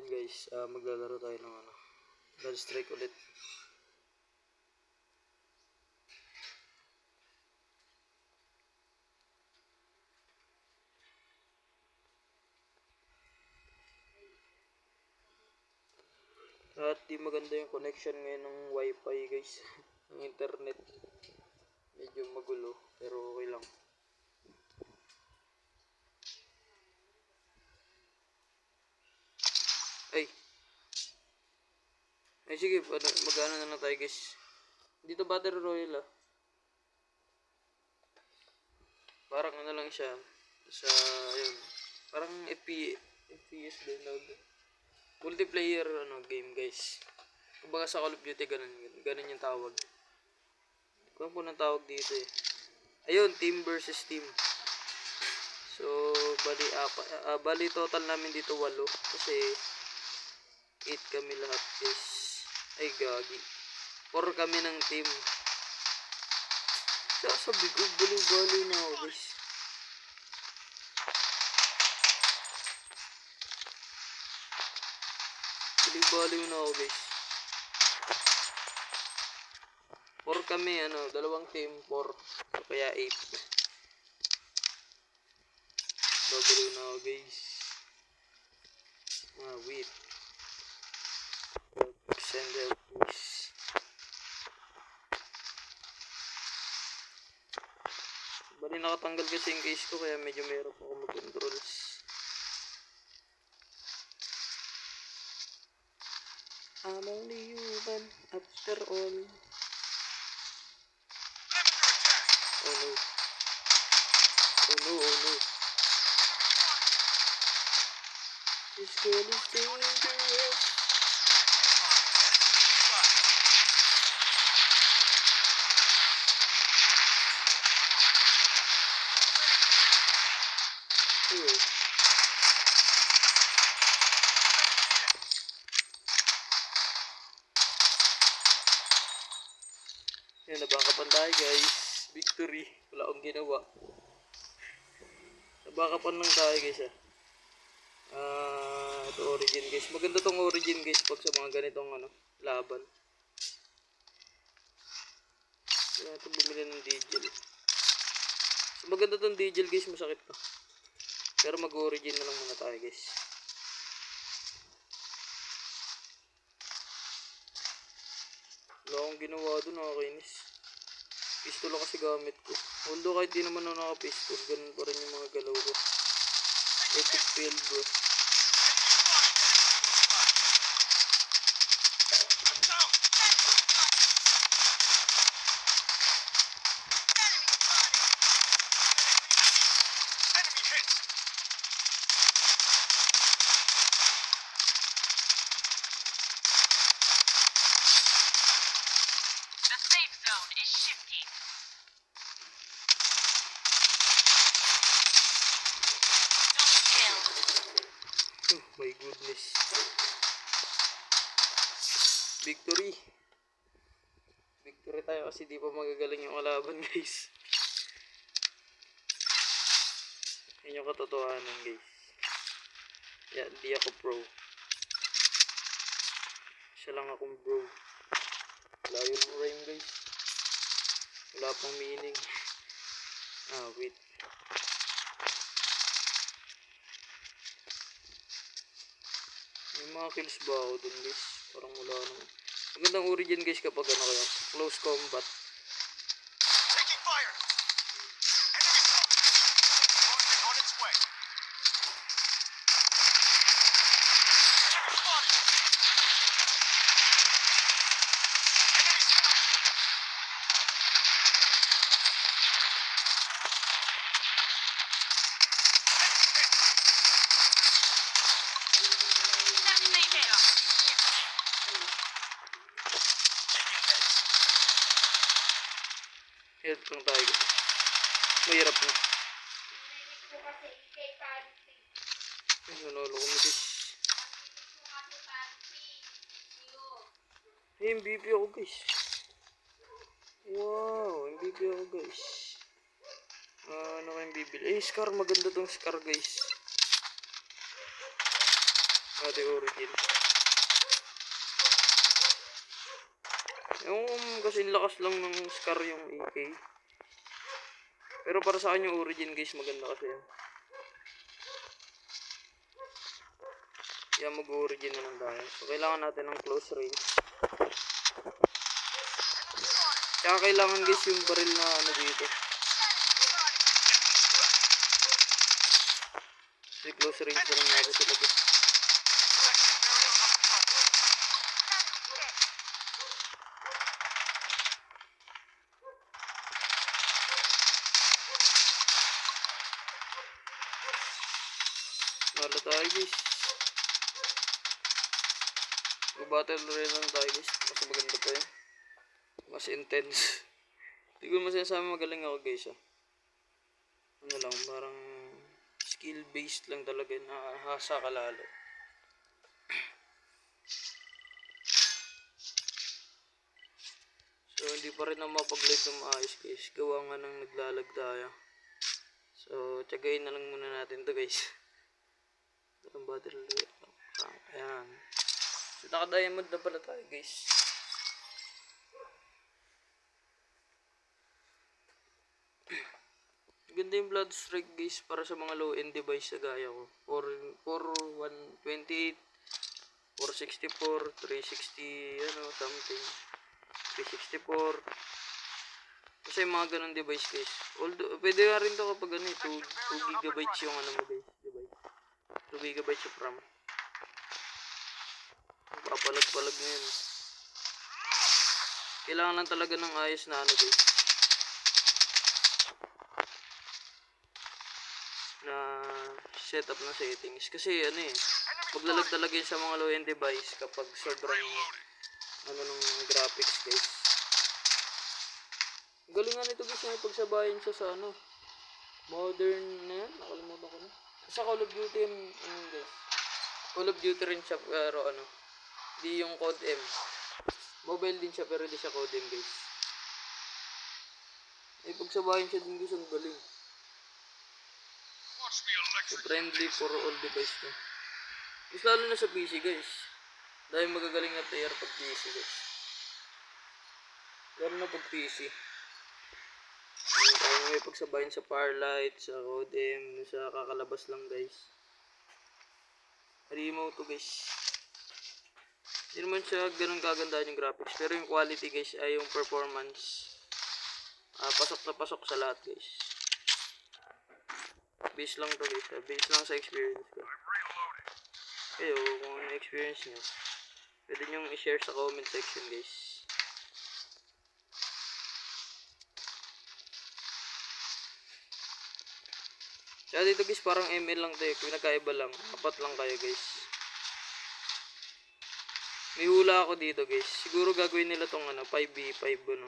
guys, maglalaro tayo ng God Strike ulit. At di maganda yung connection ngayon ng wifi guys. Ng internet. Medyo magulo, pero okay lang. Ay sige, mag-ano na lang tayo guys. Dito Battle Royale Parang ano lang siya. Sa, ayun. Parang FPS din daw. Multiplayer game guys. Kumbaga sa Call of Duty ganun yung tawag. Kung po nang tawag dito Ayun, team versus team. So, bali total namin dito 8 kasi 8 kami lahat guys. Ay gagi. 4 kami ng team. Sabi ko, bali na ako guys. Bali na ako guys. 4 kami, dalawang team, 4. So, kaya 8. Bali na ako guys. Wait. Send help please. Bali nakatanggal kasi yung case ko kaya medyo mahirap ako mag-controls. I'm only human after all. Oh no. This girl is dangerous. Yan, nabakapan tayo guys. Victory. Wala akong ginawa. Nabakapan lang tayo guys ito origin guys. Maganda tong origin guys pag sa mga ganitong laban. Kaya ito bumili ng Digel. So, maganda tong Digel guys. Masakit to. Pero mag-origin na lang muna tayo guys. Wala akong ginawa doon, nakakainis. Pistol lang kasi gamit ko. Although kahit di naman ako naka-pistol, ganun pa rin yung mga galaw ko. Epic fail bro. Oh my goodness. Victory tayo kasi di pa magagaling yung kalaban guys. Yun yung katotohanan guys. Yeah, di ako pro. Siya lang akong bro. Wala yung rhyme guys. Wala pang meaning. Wait. May mga kills ba ako dun guys? Parang wala naman. Magandang origin guys kapag kaya close combat. Taking fire. Enemy coming on its way. Enemy spotted. Help lang tayo guys. Mahirap na. Ay, nanalo kami guys. Hey, MVP ako guys. Wow, MVP ako guys. Ano kayong bibili? Scar, maganda tong Scar guys. Ate Origin. Yung kasi lakas lang ng Scar yung AK. Pero para sa akin yung Origin guys maganda kasi yan. Kaya mag-origin na lang tayo. So kailangan natin ng close range. Tsaka kailangan guys yung baril na ano dito. Kasi close range na lang natin sila guys. Nala tayo guys. Battle royale lang tayo guys. Mas maganda pa yun. Mas intense. Hindi ko masasabi magaling ako guys ah. Ano lang, parang skill based lang talaga, nakahasa ka lalo. So hindi pa rin na mapag-live ng maayos guys, gawa nga nang naglalag tayo. So tiyagain na lang muna natin to guys. Ang battle royale. Ayan. So naka-diamond na pala tayo guys. Ganda yung blood strike guys para sa mga low end device na gaya ko. 128, 464, 360 ano something, 364. Kasi mga ganun device guys. Although pwede nga rin to kapag ano 2 GB yung ano mo guys device. 2 GB yung RAM. Papalag-palag na yun. Kailangan lang talaga ng ayos na ano guys, na setup na settings. Kasi ano eh, maglalag talaga yun sa mga low end device kapag sobrang ano ng graphics guys. Galing nga nito guys, may pagsabayan siya sa ano modern na yan, nakalimutan ko na. Sa Call of Duty ano guys, Call of Duty rin siya pero ano, di yung Code M. Mobile din siya pero di siya Code M guys. May pagsabayan siya din guys, ang galing. So friendly for all device to. Mas lalo na sa PC guys. Dahil magagaling na player pag PC guys. Lalo na pag PC. Kaya may pagsabayan sa Firelight, sa Codem, sa kakalabas lang guys. Remote to guys. Hindi naman siya ganun kaganda yung graphics. Pero yung quality guys ay yung performance. Pasok na pasok sa lahat guys. Base lang to guys. Base lang sa experience ko. Kayo kung ano experience nyo, pwede nyo i-share sa comment section guys. Kaya dito guys parang ML lang tayo. Pinagkaiba lang. 4 lang kayo guys. May hula ako dito guys. Siguro gagawin nila tong ano 5v5 ano.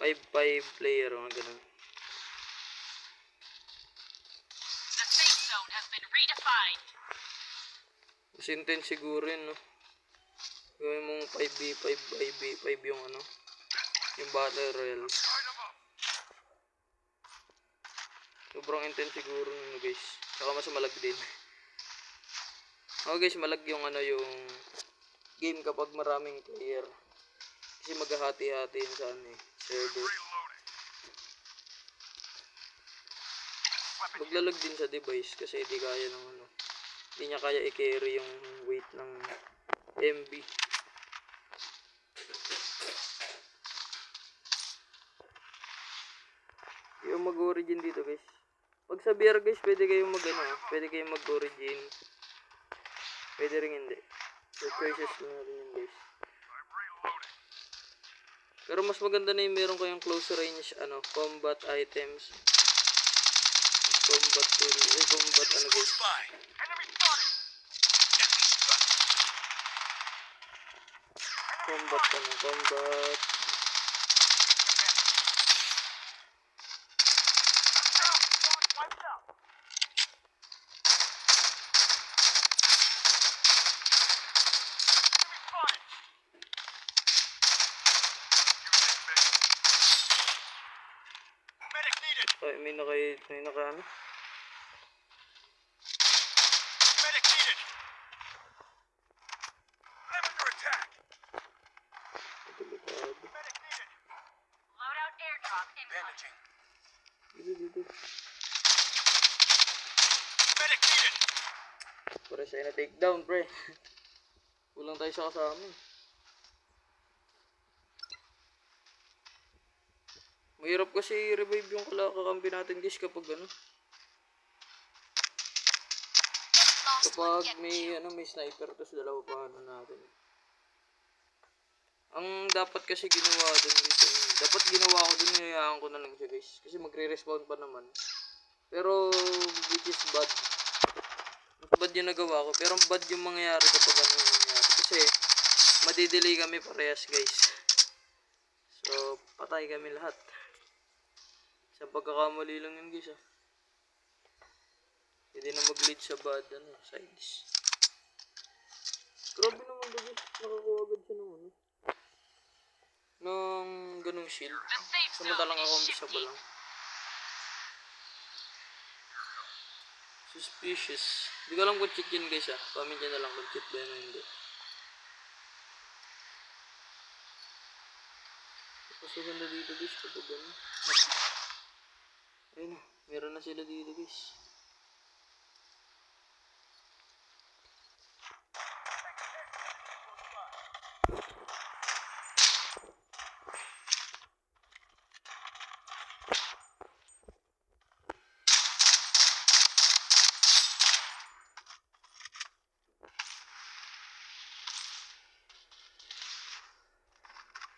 5-5 player o ganun. The safe zone has been redefined. Mas intense siguro yun no. Gawin mong 5v5, 5v5 yung ano, yung battle royale. Sobrang intense siguro no guys. Saka mas malag din. Guys, malag yung ano yung game kapag maraming player. Kasi maghahati-hati yun sa ano eh, server. Maglalag din sa device kasi hindi kaya ng ano. Hindi niya kaya i-carry yung weight ng MB. Yung mag-origin dito guys. Pag sa VR guys, pwede kayong pwede kayong mag-origin. Pwede rin hindi. So choices na rin yun guys. Pero mas maganda na yung meron kayong close range combat items. Combat tool, combat ano guys. Combat. Ay, may naka ano? Medic needed. Medic needed. Pre, siya na takedown, pre. Kulang tayo sa kasama. Mahirap kasi i-revive yung kakampi natin guys kapag ano. Kapag may sniper tapos dalawa pa ano natin. Ang dapat kasi ginawa dun guys, dapat ginawa ko dun, hinayaan ko na lang siya guys. Kasi magre-respawn pa naman. Pero, which is bad. Mas bad yung nagawa ko, pero bad yung mangyayari kapag ano yung nangyayari. Kasi, madidelay kami parehas guys. So, patay kami lahat. Sa pagkakamali lang yun guys ah. Hindi na mag-lead sa bad sides. Grabe naman ba guys, nakakuha agad siya ng ano. Nung ganung shield. The safe zone Samantalang ako is umpisa pa shifting. lang. Suspicious. Hindi ko alam kung cheat yun guys ah. Comment nyo na lang kung cheat ba yun o hindi. Mas maganda dito guys kapag gano'n. Ayun na, meron na sila dito guys.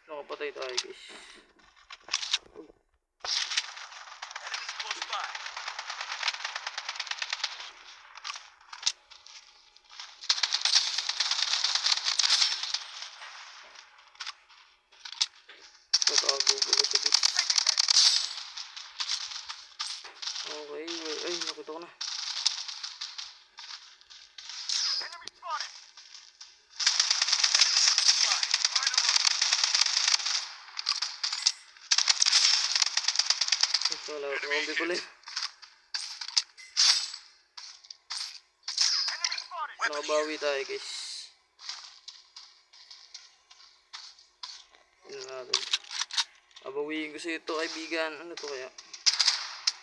Nakapatay tayo guys. Enemies close by. Tatago pala siya guys. Okay, ay nakita ko na. Enemy spotted. Enemies close by. Find them up. Wala, kakampi pala yun. Enemy spotted. Weapon Nakabawi tayo guys. Ano natin. Abawiin ko sa ito kaibigan. Ano to kaya?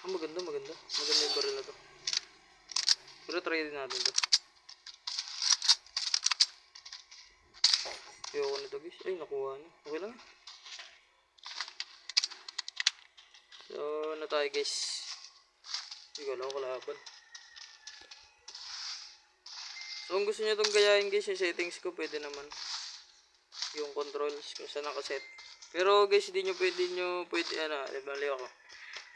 Ah, maganda. Maganda yung baril na to. Pero try din natin to. Ayoko na to guys. Ay, nakuha niya. Okay lang. So, ano tayo guys? Hindi ko alam kalaban. So, kung gusto nyo itong gayahin guys, yung settings ko, pwede naman. Yung controls, kung saan nakaset. Pero guys, hindi nyo pwede, mali ako.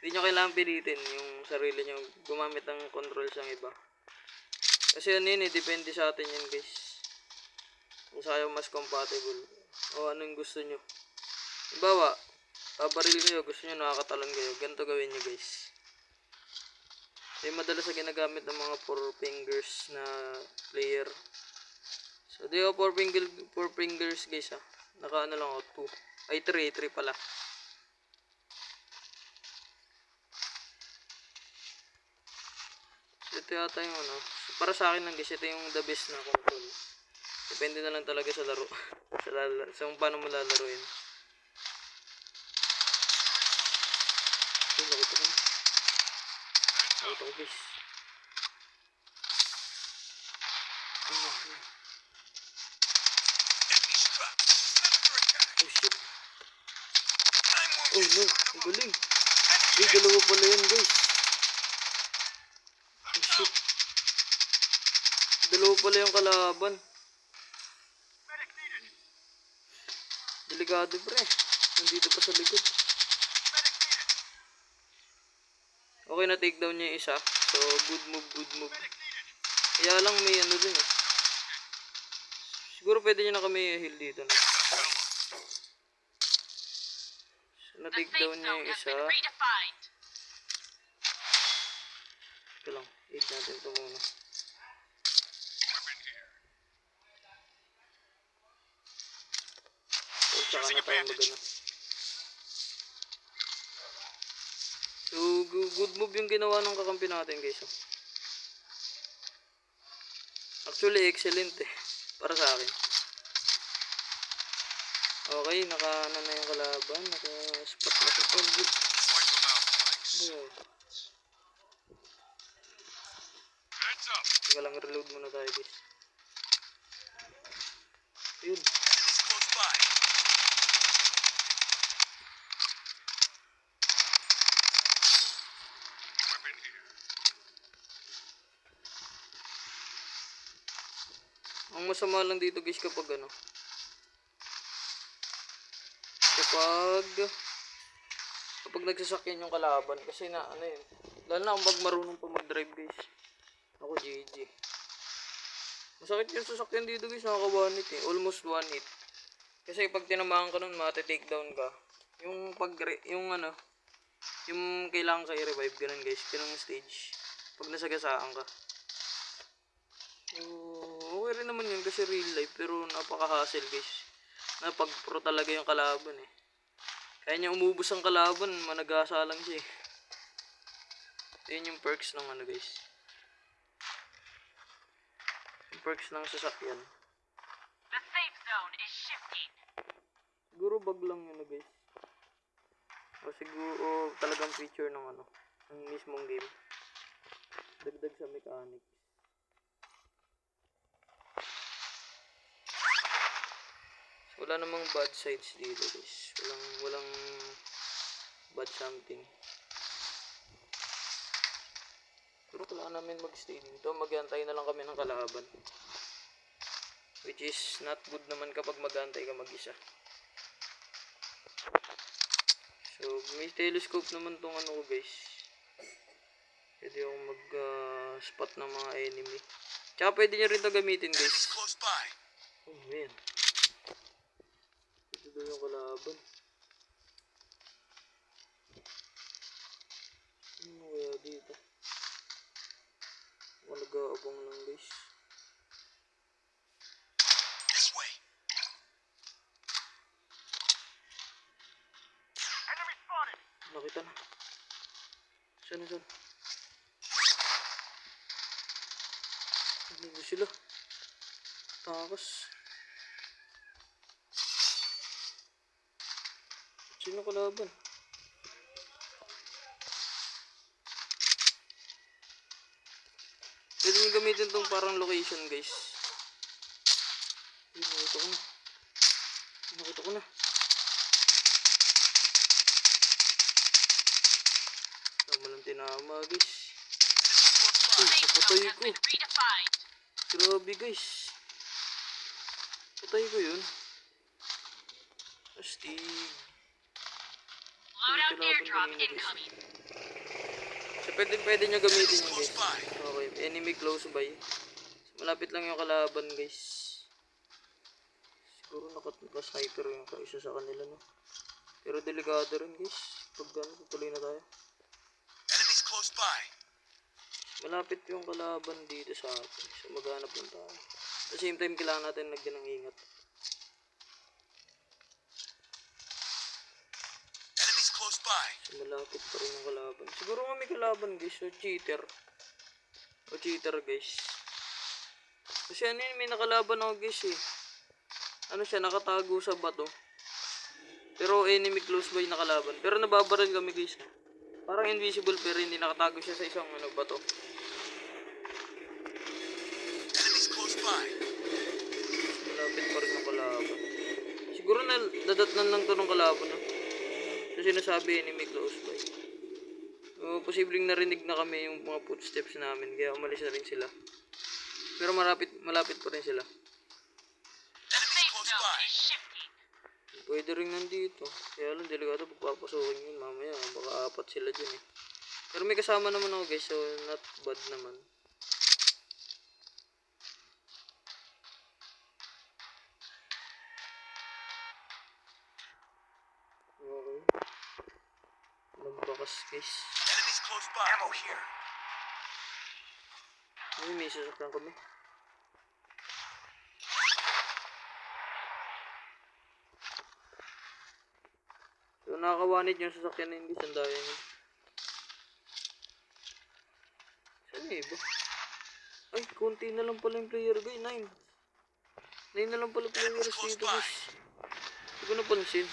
Hindi nyo kailangan pilitin yung sarili nyo gumamit ng controls ng iba. Kasi ano yun depende sa atin yun guys. Kung saan mas compatible. O anong gusto nyo. Halimbawa, babaril kayo, gusto nyo nakakatalon kayo. Ganito gawin nyo guys. Yung madalas na ginagamit ng mga 4 fingers na player. So, di ako 4 fingers guys ah. Naka ano lang ako, 2. Ay, 3 pala. Ito yata yung ano. Para sa akin lang guys, ito yung the best na control. Depende na lang talaga sa laro. sa kung paano mo lalaroin. Ay, nakita ko na. Nakita ko guys. Ano. Enemy strapped. Predator attack. Oh shit. I'm Oh wounded. no, ang galing. Enemy Ay, dalawa pala yun guys. Oh shit. Dalawa pala yung kalaban. medic needed. Delikado pre. Nandito pa sa likod. Medic needed. Okay na take down niya yung isa. So good move. Medic needed. Kaya lang may ano din eh. Siguro pwede niya na kami heal dito na. So na The take safe down niya zone yung has isa. been redefined. Ito lang. Hit natin ito muna. Weapon here. O tsaka na tayo magana. So good move yung ginawa ng kakampi natin guys. Oh. Actually excellent eh. Para sa akin. Okay, naka-ano na yung kalaban. Naka-spot na siya. Oh, good. Deploying the mouse spikes. Ayan. up. Teka lang, reload muna tayo guys. Yun. Enemies close by. Weapon here. Ang masama lang dito guys kapag kapag nagsasakyan yung kalaban kasi na yun. Lalo na kung pag marunong pa mag-drive guys. Ako GG. Masakit yung sasakyan dito guys, nakaka 1 hit eh. Almost 1 hit. Kasi pag tinamaan ka nun, mati-take down ka. Yung yung kailangan ka i-revive, ganun guys. Ganun stage. Pag nasagasaan ka. Okay rin naman yun kasi real life, pero napaka-hassle guys. Pag-pro talaga yung kalaban eh. Kaya niya umubos ang kalaban, managasa lang siya eh. Yun yung perks ng guys. Yung perks ng sasakyan. The safe zone is shifting. Siguro bug lang yun guys. O siguro talagang feature ng ng mismong game. Dagdag sa mechanics. Wala namang bad sides dito guys. Walang bad something. Pero kailangan namin magstay dito. Mag-antay na lang kami ng kalaban. Which is not good naman kapag mag-antay ka mag-isa. So, may telescope naman tong ko guys. Pwede akong mag-spot ng mga enemy. Tsaka pwede nyo rin ito gamitin guys. Enemies close by. Oh man. Ito daw yung kalaban. Ano kaya dito? Nag-aabang lang guys. This way. Enemy spotted. Nakita na. Saan? Ano sila? Takas. Sino kalaban? Pwede nyo gamitin tong parang location guys. Nakita ko na. Tama lang tinama guys. Uy, Safe napatay zone has ko. been redefined. Grabe guys. Patay ko yun. Astig. Loadout Kailangan airdrop kanina, guys. incoming. So pwede nyo gamitin yun Close guys. by. Okay, enemy close by. So, malapit lang yung kalaban guys. Siguro naka-sniper yung isa sa kanila no. Pero delikado rin guys. Pag tutuloy na tayo. Enemies close by. Malapit yung kalaban dito sa atin. So maghanap lang tayo. At the same time kailangan natin lagyan ng ingat. Enemies close by. So malapit pa rin yung kalaban. Siguro nga may kalaban guys. O cheater. Guys. Kasi may nakalaban ako guys eh. Siya, nakatago sa bato. Pero enemy close by nakalaban. Pero nababaril kami guys. Parang invisible pero hindi nakatago siya sa isang bato. Enemies close by. Malapit pa rin yung kalaban. Siguro nadatnan lang to ng kalaban. No? So sinasabi enemy close by. Posibleng narinig na kami yung mga footsteps namin. Kaya umalis na rin sila. Pero malapit pa rin sila. Enemies Safe close zone by. is shifting. Pwede rin nandito. Kaya lang delikado pagpapasukin yun mamaya. Baka 4 sila dyan eh. Pero may kasama naman ako guys. So not bad naman. Okay. Lambakas guys. Enemies close by. Ammo here. May sasakyan kami. So nakakawanid yung sasakyan na hindi sandayan yun. Saan yung iba? Ay, konti na lang pala yung player guys. 9 na lang pala players dito guys. Hindi ko napansin.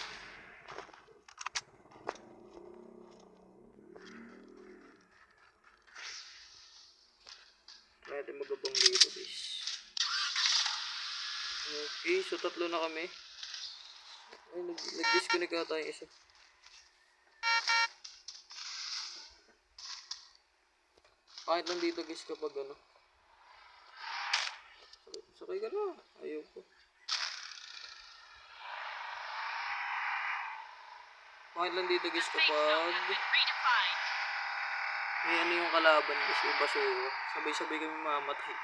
Try natin magabang dito guys. Okay, so tatlo na kami. Ay, nag-disconnect ata yung isa. Kahit lang dito guys kapag ano. Sakay ka na. Ayaw ko. Kahit lang dito guys The safe zone kapag has been redefined. may ano yung kalaban kasi basura. Sabay-sabay kami mamatay.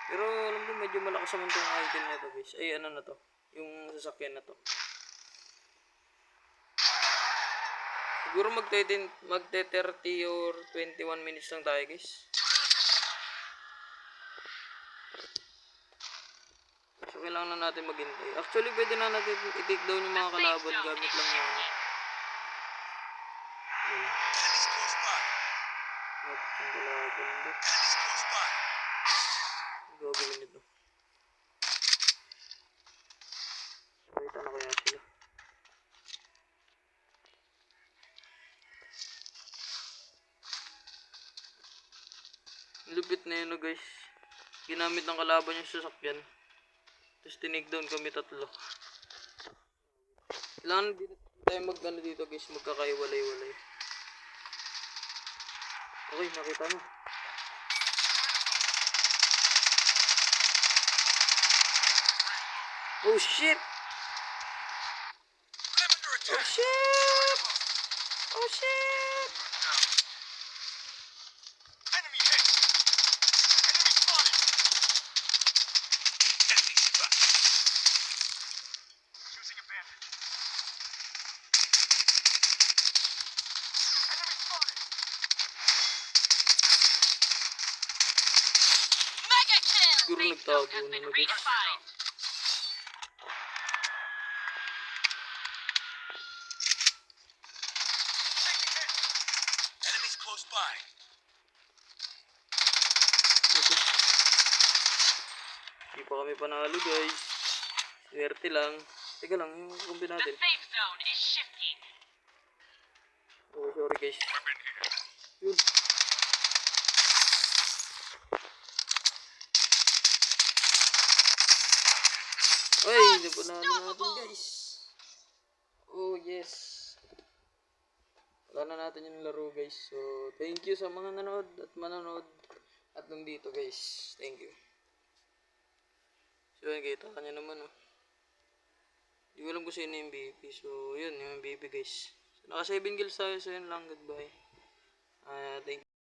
Pero alam ko medyo malakas naman tong item na to guys. Ay ano na to. Yung sasakyan na to. Siguro magte 30 or 21 minutes lang tayo guys. So kailangan na natin maghintay. Actually pwede na natin i-take down yung mga kalaban gamit lang yung ano. Yun. Enemies close by. Gamit yung kalaban ba? Enemies close by. Ang gagawin nito. Pakita na kaya sila. Lupit na yun guys. Ginamit ng kalaban yung sasakyan. Tapos tinigdown kami tatlo. Kailangan dito tayo mag-ano dito guys. Magkakaiwalay-walay. Okay, nakita mo. Oh shit! I'm under Oh attack. shit! Oh shit! Enemy hit. Enemy spotted. Enemy struck. Using a bandit. Enemy spotted. Mega kill! Siguro Safe nagtago zone has na been na guys. redefined. Taking hit. Enemies close by. Okay. Hindi pa kami panalo guys. Swerte lang. Teka lang, yung kumbi The natin. safe zone is shifting. Oh, sorry guys. Weapon here. Yun. Ay, napanalo natin guys. Oh yes. Wala na natin yung laro guys. So, thank you sa mga nanood at manonood. At nandito guys. Thank you. So, yun, kita ka nyo naman oh. Hindi ko alam kung sino yung MVP. So, yun, yung MVP guys. So, naka 7 kills tayo. So, yun lang. Goodbye. Thank you.